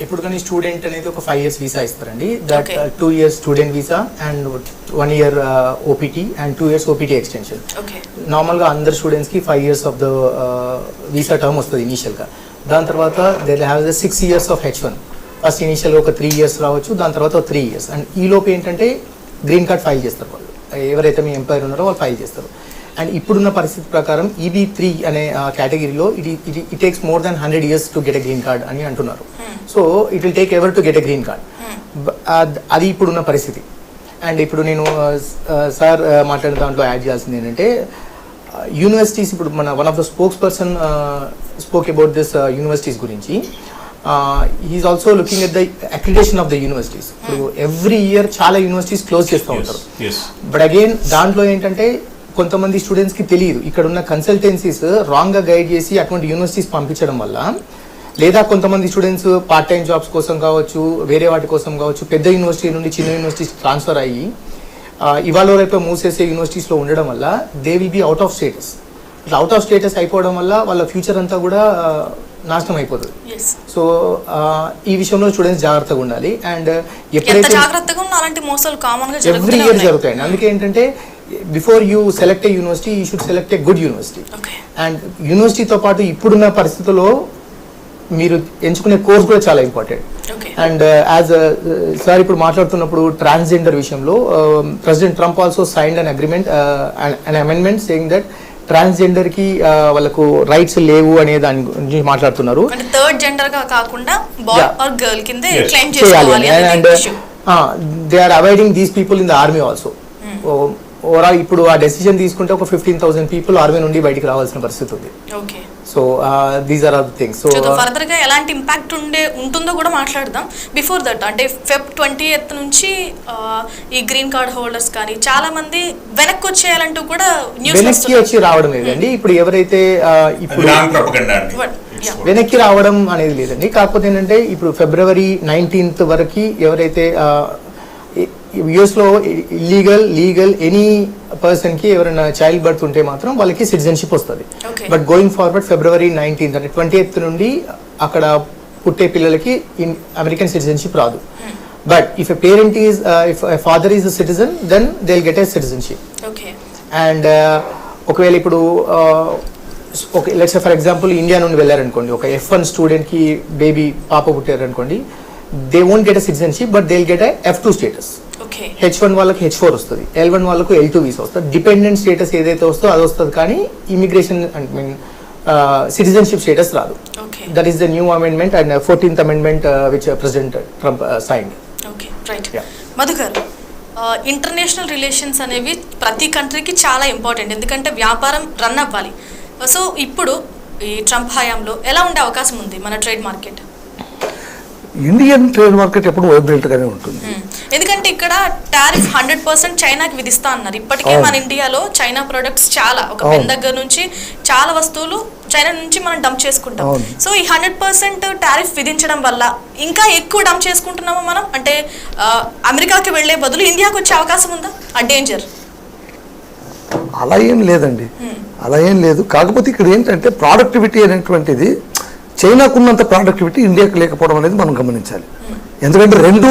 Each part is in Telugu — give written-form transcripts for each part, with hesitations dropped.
ఎప్పుడు కానీ స్టూడెంట్ అనేది ఒక 5 years వీసా ఇస్తారండి. That 2 years student visa and 1 year OPT and 2 years OPT extension. నార్మల్గా అందరు స్టూడెంట్స్కి 5 years of the visa term వస్తుంది ఇనీషియల్గా. దాని తర్వాత they have the 6 years of H1. First ఇనీషియల్గా ఒక 3 years రావచ్చు, దాని తర్వాత 3 years. అండ్ ఈ లోపు ఏంటంటే గ్రీన్ కార్డ్ ఫైల్ చేస్తారు వాళ్ళు, ఎవరైతే మీ ఎంప్లాయర్ ఉన్నారో వాళ్ళు ఫైల్ చేస్తారు. అండ్ ఇప్పుడున్న పరిస్థితి ప్రకారం EB3 అనే కేటగిరీలో it takes more than 100 years to get a green card అని అంటున్నారు. So it will take ever to get a green card. అది ఇప్పుడున్న పరిస్థితి. అండ్ ఇప్పుడు నేను సార్ మాట్లాడిన దాంట్లో యాడ్ చేయాల్సింది ఏంటంటే యూనివర్సిటీస్, ఇప్పుడు మన one of the spokesperson spoke about this universities గురించి. Is also looking at the accreditation of the universities. ఇప్పుడు ఎవ్రీ ఇయర్ చాలా యూనివర్సిటీస్ క్లోజ్ చేస్తూ ఉంటారు. బట్ అగైన్ దాంట్లో ఏంటంటే కొంతమంది స్టూడెంట్స్కి తెలియదు, ఇక్కడ ఉన్న కన్సల్టెన్సీస్ రాంగ్గా గైడ్ చేసి అటువంటి యూనివర్సిటీస్ పంపించడం వల్ల, లేదా కొంతమంది స్టూడెంట్స్ పార్ట్ టైం జాబ్స్ కోసం కావచ్చు, వేరే వాటి కోసం కావచ్చు, పెద్ద యూనివర్సిటీ నుండి చిన్న యూనివర్సిటీస్ ట్రాన్స్ఫర్ అయ్యి ఇవాళ రేపు మూసేసే యూనివర్సిటీస్లో ఉండడం వల్ల they will be out of status. ఇట్లా అవుట్ ఆఫ్ స్టేటస్ అయిపోవడం వల్ల వాళ్ళ ఫ్యూచర్ అంతా కూడా నాశనం అయిపోతుంది. సో ఈ విషయంలో స్టూడెంట్స్ జాగ్రత్తగా ఉండాలి. అండ్ ఎప్పుడైతే ఎవ్రీ ఇయర్ జరుగుతాయండి. అందుకే ఏంటంటే before you select a university, you should select a good university. And యూనివర్సిటీతో పాటు ఇప్పుడున్న పరిస్థితుల్లో మీరు ఎంచుకునే కోర్స్ కూడా చాలా ఇంపార్టెంట్. అండ్ యాజ్ సార్ ఇప్పుడు మాట్లాడుతున్నప్పుడు ట్రాన్స్జెండర్ విషయంలో president Trump also signed an agreement, an amendment saying that transgender కి వాళ్ళకు రైట్స్ లేవు అనే దాని గురించి మాట్లాడుతున్నారు. And they are avoiding these people in the army also. Overall ఇప్పుడు ఆ డెసిషన్ తీసుకుంటే ఒక 15,000 people ఆర్మీ నుండి బయటికి రావాల్సిన పరిస్థితి ఉంది. So these are other things. So further గా ఎలాంటి ఇంపాక్ట్ ఉంటుందో కూడా మాట్లాడదాం. బిఫోర్ దట్ అంటే Feb 20th నుంచి ఈ గ్రీన్ కార్డ్ హోల్డర్స్ కానీ చాలా మంది వెనక్కి వచ్చేయాలంటూ కూడా వెనక్కి వచ్చి రావడం లేదండి. ఇప్పుడు ఎవరైతే ఇప్పుడు వెనక్కి రావడం అనేది లేదండి. కాకపోతే ఏంటంటే ఇప్పుడు February 19th వరకు ఎవరైతే యుఎస్ లో లీగల్ ఎనీ పర్సన్ కి ఎవరైనా చైల్డ్ బర్త్ ఉంటే మాత్రం వాళ్ళకి సిటిజన్షిప్ వస్తుంది. But going forward February 19th అంటే 20th నుండి అక్కడ పుట్టే పిల్లలకి అమెరికన్ సిటిజన్షిప్ రాదు. But if a parent is if a father is a citizen then they will get a citizenship. And ఒకవేళ ఇప్పుడు okay let's for example India నుండి వెళ్ళారనుకోండి, ఒక F1 స్టూడెంట్ కి బేబీ పాప పుట్టారనుకోండి, they won't get a citizenship but they'll get a F2 status. H1 వాళ్ళకి H4 వస్తుంది, L1 వాళ్ళకు L2 వీసా వస్తుంది. డిపెండెంట్ స్టేటస్ ఏదైతే వస్తుందో అది వస్తుంది, కానీ ఇమిగ్రేషన్ సిటిజన్షిప్ స్టేటస్ రాదు. That is the new amendment and 14th amendment which President Trump signed. Madhukar, international relations అనేవి ప్రతి కంట్రీకి చాలా ఇంపార్టెంట్, ఎందుకంటే వ్యాపారం రన్ అవ్వాలి. సో ఇప్పుడు ఈ ట్రంప్ హయాంలో ఎలా ఉండే అవకాశం ఉంది మన trade market? Indian trade market ఎప్పుడు వైబ్రెంట్ గానే ఉంటుంది. ఎందుకంటే ఇక్కడ టారిఫ్ 100% చైనాకి విధిస్తా అన్నారు. ఇప్పటికే మన ఇండియాలో చైనా ప్రొడక్ట్స్ చాలా, ఒక పెన్ దగ్గర నుంచి చాలా వస్తువులు చైనా నుంచి మనం డంప్ చేసుకుంటాం. సో ఈ 100% టారిఫ్ విధించడం వల్ల ఇంకా ఎక్కువ డంప్ చేసుకుంటున్నామా మనం? అంటే అమెరికాకి వెళ్లే బదులు ఇండియాకి వచ్చే అవకాశం ఉందా? ఆ డేంజర్ అలా ఏం లేదండి, అలా ఏం లేదు. కాకపోతే ఇక్కడ ఏంటంటే ప్రొడక్టివిటీ అనేటువంటిది చైనాకున్నంత ప్రొడక్టివిటీ ఇండియాకి లేకపోవడం అనేది మనం గమనించాలి. ఎందుకంటే రెండు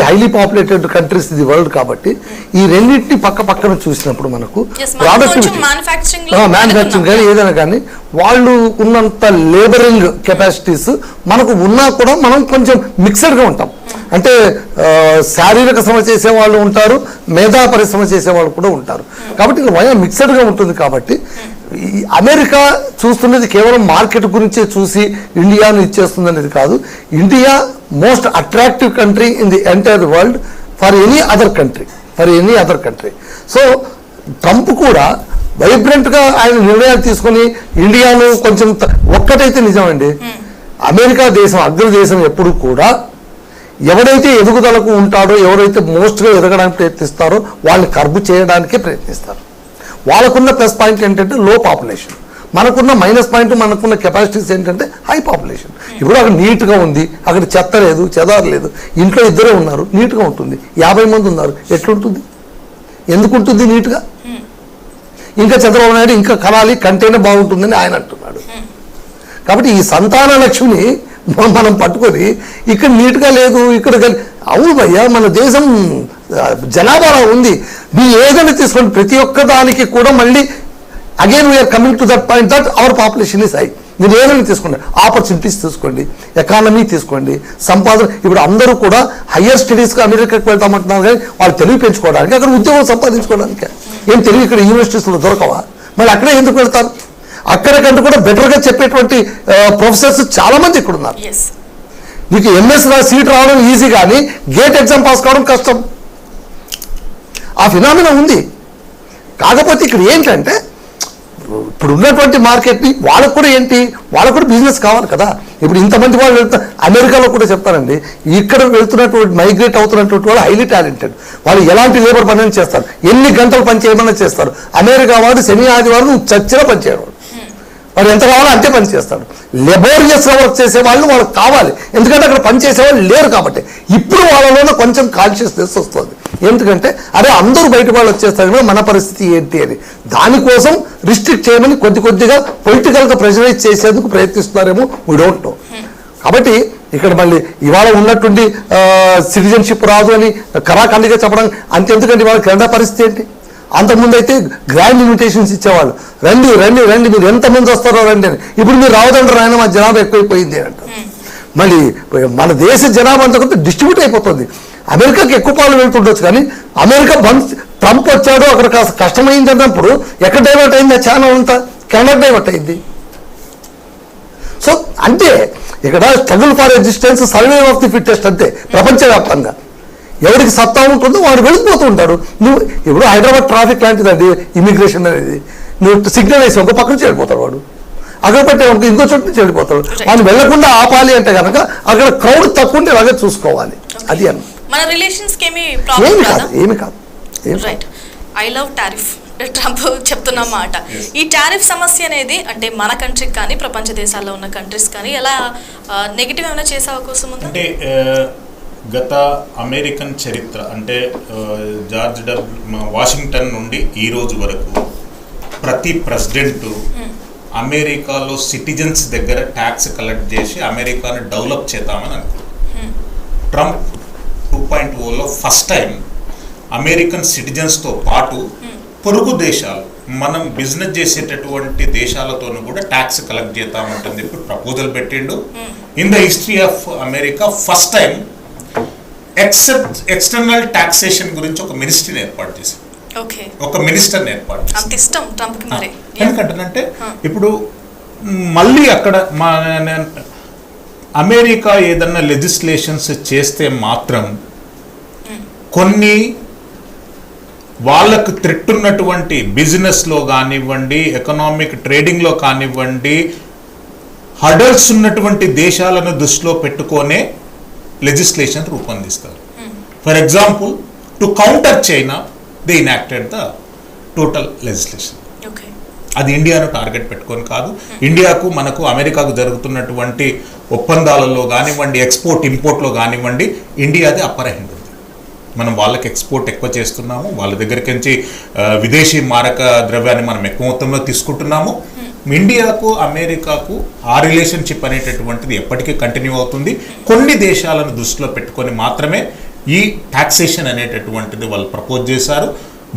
హైలీ పాపులేటెడ్ కంట్రీస్ ఇది వరల్డ్ కాబట్టి ఈ రెండింటిని పక్కన చూసినప్పుడు మనకు ప్రొడక్టివిటీ మ్యానుఫ్యాక్చరింగ్ కానీ ఏదైనా కానీ వాళ్ళు ఉన్నంత లేబరింగ్ కెపాసిటీస్ మనకు ఉన్నా కూడా మనం కొంచెం మిక్సడ్గా ఉంటాం. అంటే శారీరక శ్రమ చేసే వాళ్ళు ఉంటారు, మేధా పరిశ్రమ చేసే వాళ్ళు కూడా ఉంటారు. కాబట్టి వయా మిక్సడ్గా ఉంటుంది. కాబట్టి అమెరికా చూస్తున్నది కేవలం మార్కెట్ గురించే చూసి ఇండియాను ఇచ్చేస్తుంది అనేది కాదు. India most attractive country in the entire world for any other country. So Trump కూడా వైబ్రెంట్గా ఆయన నిర్ణయాలు తీసుకొని ఇండియాను కొంచెం ఒక్కటైతే నిజమండి, అమెరికా దేశం అగ్రదేశం ఎప్పుడు కూడా ఎవడైతే ఎదుగుదలకు ఉంటాడో, ఎవరైతే మోస్ట్గా ఎదగడానికి ప్రయత్నిస్తారో వాళ్ళని కర్బు చేయడానికే ప్రయత్నిస్తారు. వాళ్ళకున్న ప్లస్ పాయింట్ ఏంటంటే లో పాపులేషన్, మనకున్న మైనస్ పాయింట్, మనకున్న కెపాసిటీస్ ఏంటంటే హై పాపులేషన్. ఇప్పుడు అక్కడ నీట్గా ఉంది, అక్కడ చెత్త లేదు, చెదారు లేదు, ఇంట్లో ఇద్దరే ఉన్నారు, నీట్గా ఉంటుంది. 50 మంది ఉన్నారు, ఎట్లుంటుంది? ఎందుకు ఉంటుంది నీట్గా? ఇంకా చంద్రబాబు నాయుడు ఇంకా కనాలి, కంటేనే బాగుంటుందని ఆయన అంటున్నాడు. కాబట్టి ఈ సంతాన లక్ష్మిని మనం పట్టుకొని ఇక్కడ నీట్గా లేదు ఇక్కడ అవును భయ్యా, మన దేశం జనాభా ఉంది. మీరు ఏదైనా తీసుకోండి, ప్రతి ఒక్క దానికి కూడా మళ్ళీ again we're coming to that point that our population is high. మీరు ఏదైనా తీసుకోండి, ఆపర్చునిటీస్ తీసుకోండి, ఎకానమీ తీసుకోండి, సంపాదన. ఇప్పుడు అందరూ కూడా హయ్యర్ స్టడీస్కి అమెరికాకి వెళ్తామంటున్నారు, కానీ వాళ్ళు తెలివి పెంచుకోవడానికి, అక్కడ ఉద్యోగం సంపాదించుకోవడానికి. ఏం తెలివి ఇక్కడ యూనివర్సిటీస్లో దొరకవా? మళ్ళీ అక్కడే ఎందుకు వెళ్తారు? అక్కడికంటూ కూడా బెటర్గా చెప్పేటువంటి ప్రొఫెసర్స్ చాలా మంది ఇక్కడ ఉన్నారు. మీకు ఎంఎస్ సీట్ రావడం ఈజీ, కానీ గేట్ ఎగ్జామ్ పాస్ కావడం కష్టం. ఆ ఫినామినా ఉంది. కాకపోతే ఇక్కడ ఏంటంటే ఇప్పుడు ఉన్నటువంటి మార్కెట్ని వాళ్ళకు కూడా వాళ్ళకు కూడా బిజినెస్ కావాలి కదా. ఇప్పుడు ఇంతమంది వాళ్ళు అమెరికాలో కూడా చెప్తారండి, ఇక్కడ వెళ్తున్నటువంటి మైగ్రేట్ అవుతున్నటువంటి వాళ్ళు హైలీ టాలెంటెడ్. వాళ్ళు ఎలాంటి లేబర్ పని చేస్తారు, ఎన్ని గంటలు పని చేయమన్నా చేస్తారు. అమెరికా వాడు శని ఆదివారం నువ్వు చచ్చినా పని చేయడం, వాడు ఎంత కావాలో అంతే పని చేస్తాడు. లెబోరియస్గా వర్క్ చేసే వాళ్ళు వాళ్ళకి కావాలి, ఎందుకంటే అక్కడ పని చేసేవాళ్ళు లేరు కాబట్టి. ఇప్పుడు వాళ్ళలోనే కొంచెం కాన్షియస్నెస్ వస్తుంది. ఎందుకంటే అరే అందరూ బయట వాళ్ళు వచ్చేస్తారు కదా, మన పరిస్థితి ఏంటి అని. దానికోసం రిస్ట్రిక్ట్ చేయమని కొద్దిగా పొలిటికల్గా ప్రెషరైజ్ చేసేందుకు ప్రయత్నిస్తున్నారేమో, వీ డోంట్ నో. కాబట్టి ఇక్కడ మళ్ళీ ఇవాళ ఉన్నటువంటి సిటిజన్షిప్ రాదు అని కరాఖండిగా చెప్పడం అంతెందుకంటే ఇవాళ కెనడా పరిస్థితి ఏంటి? అంతకుముందు అయితే గ్రాండ్ ఇన్విటేషన్స్ ఇచ్చేవాళ్ళు, రండి రండి రండి, మీరు ఎంతమంది వస్తారో రండి అని. ఇప్పుడు మీరు రావదంటారు, ఆయన మా జనాభా ఎక్కువైపోయింది అంటారు. మళ్ళీ మన దేశ జనాభా అంతా కొంత డిస్ట్రిబ్యూట్ అయిపోతుంది. అమెరికాకి ఎక్కువ పాలు వెళ్తుండొచ్చు, కానీ అమెరికా ట్రంప్ వచ్చాడు, అక్కడ కాస్త కష్టమైంది అన్నప్పుడు ఎక్కడ డైవర్ట్ అయింది ఆ ఛానల్ అంతా? కెనడా డైవర్ట్ అయింది. సో అంటే ఇక్కడ struggle for existence, survive of the fittest అంతే. ప్రపంచవ్యాప్తంగా ఎవరికి సత్తా ఉంటుందో వాడు వెళ్ళిపోతూ ఉంటాడు. నువ్వు ఇప్పుడు హైదరాబాద్ ట్రాఫిక్ లాంటిదండి ఇమిగ్రేషన్ అనేది. నువ్వు సిగ్నల్ వేసి ఒక పక్క నుంచి వెళ్ళిపోతాడు వాడు, అక్కడ పెట్టే ఇంకో చోటు నుంచి వెళ్ళిపోతాడు. వాడిని వెళ్లకుండా ఆపాలి అంటే కనుక అక్కడ క్రౌడ్ తక్కువ ఉంటే అలాగే చూసుకోవాలి. అది అన్న మన రిలేషన్స్ ఏమి కాదు. Right. I love tariff Trump చెప్తున్న మాట. ఈ టారిఫ్ సమస్య అనేది అంటే మన కంట్రీకి కానీ ప్రపంచ దేశాల్లో ఉన్న కంట్రీస్ కానీ ఎలా నెగిటివ్ ఏమైనా చేసే అవకాశం ఉందా? అంటే గత అమెరికన్ చరిత్ర అంటే వాషింగ్టన్ నుండి ఈ రోజు వరకు ప్రతి ప్రెసిడెంట్ అమెరికాలో సిటిజన్స్ దగ్గర ట్యాక్స్ కలెక్ట్ చేసి అమెరికాను డెవలప్ చేద్దామని అనుకుంటున్నారు. ట్రంప్ 2.0లో ఫస్ట్ టైం అమెరికన్ సిటిజన్స్తో పాటు పొరుగు దేశాలు మనం బిజినెస్ చేసేటటువంటి దేశాలతోనూ కూడా ట్యాక్స్ కలెక్ట్ చేద్దామంటుంది ఇప్పుడు ప్రపోజల్ పెట్టిండు. In the history of America first time external taxation గురించి ఒక మినిస్ట్రీని ఏర్పాటు చేశారు, ఒక మినిస్టర్ని ఏర్పాటు చేశారు. ఎందుకంటే ఇప్పుడు మళ్ళీ అక్కడ అమెరికా ఏదన్నా లెజిస్లేషన్స్ చేస్తే మాత్రం కొన్ని వాళ్ళకు థ్రెట్ ఉన్నటువంటి బిజినెస్లో కానివ్వండి, ఎకనామిక్ ట్రేడింగ్లో కానివ్వండి, హడల్స్ ఉన్నటువంటి దేశాలను దృష్టిలో పెట్టుకొనే లెజిస్లేషన్ రూపొందిస్తారు. For example to counter China they enacted the total legislation. అది ఇండియాను టార్గెట్ పెట్టుకొని కాదు, ఇండియాకు మనకు అమెరికాకు జరుగుతున్నటువంటి ఒప్పందాలలో కానివ్వండి, ఎక్స్పోర్ట్ ఇంపోర్ట్లో కానివ్వండి, ఇండియాది అప్పర్ హ్యాండ్ ఉంది. మనం వాళ్ళకి ఎక్స్పోర్ట్ ఎక్కువ చేస్తున్నాము, వాళ్ళ దగ్గరికి నుంచి విదేశీ మారక ద్రవ్యాన్ని మనం ఎక్కువ మొత్తంలో తీసుకుంటున్నాము. ఇండియాకు అమెరికాకు ఆ రిలేషన్షిప్ అనేటటువంటిది ఎప్పటికీ కంటిన్యూ అవుతుంది. కొన్ని దేశాలను దృష్టిలో పెట్టుకొని మాత్రమే ఈ టాక్సేషన్ అనేటటువంటిది వాళ్ళు ప్రపోజ్ చేశారు.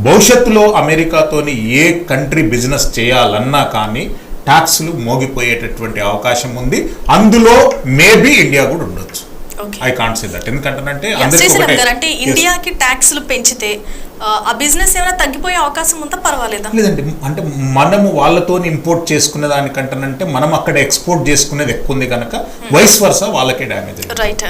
భవిష్యత్తులో అమెరికాతోని ఏ కంట్రీ బిజినెస్ చేయాలన్నా కానీ ట్యాక్స్లు మోగిపోయేటటువంటి అవకాశం ఉంది. అందులో మేబీ ఇండియా కూడా ఉండొచ్చు. I can't say that. ఎందుకంటే ఇండియాకి ట్యాక్స్లు పెంచితే ఆ బిజినెస్ ఏమైనా తగ్గిపోయే అవకాశం ఉందా? పర్వాలేదా? లేదండి, అంటే మనము వాళ్ళతో ఇంపోర్ట్ చేసుకునే దానికంటే మనం అక్కడ ఎక్స్పోర్ట్ చేసుకునేది ఎక్కువ ఉంది కనుక వైస్ వర్సా వాళ్ళకే damage. Right.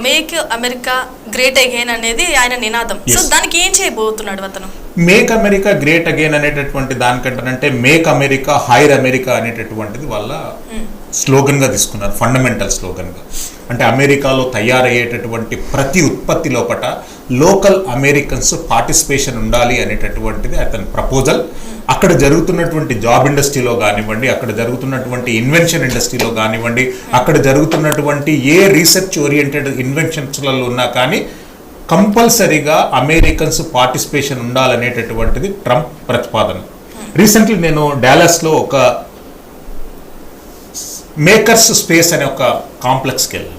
Make America great again అనేది ఆయన నినాదం. సో దానికి ఏం చేయబోతున్నాడు అతను? మేక్ అమెరికా గ్రేట్ అగైన్ అనేటటువంటి దానికంటే మేక్ అమెరికా హైర్ అమెరికా అనేటటువంటిది వాళ్ళ స్లోగన్గా తీసుకున్నారు, ఫండమెంటల్ స్లోగన్గా. అంటే అమెరికాలో తయారయ్యేటటువంటి ప్రతి ఉత్పత్తి లోపల లోకల్ అమెరికన్స్ పార్టిసిపేషన్ ఉండాలి అనేటటువంటిది అతని ప్రపోజల్. అక్కడ జరుగుతున్నటువంటి జాబ్ ఇండస్ట్రీలో కానివ్వండి, అక్కడ జరుగుతున్నటువంటి ఇన్వెన్షన్ ఇండస్ట్రీలో కానివ్వండి, అక్కడ జరుగుతున్నటువంటి ఏ రీసెర్చ్ ఓరియంటెడ్ ఇన్వెన్షన్స్లలో ఉన్నా కానీ కంపల్సరీగా అమెరికన్స్ పార్టిసిపేషన్ ఉండాలనేటటువంటిది ట్రంప్ ప్రతిపాదన. రీసెంట్లీ నేను డాలస్లో ఒక మేకర్స్ స్పేస్ అనే ఒక కాంప్లెక్స్కి వెళ్ళాలి.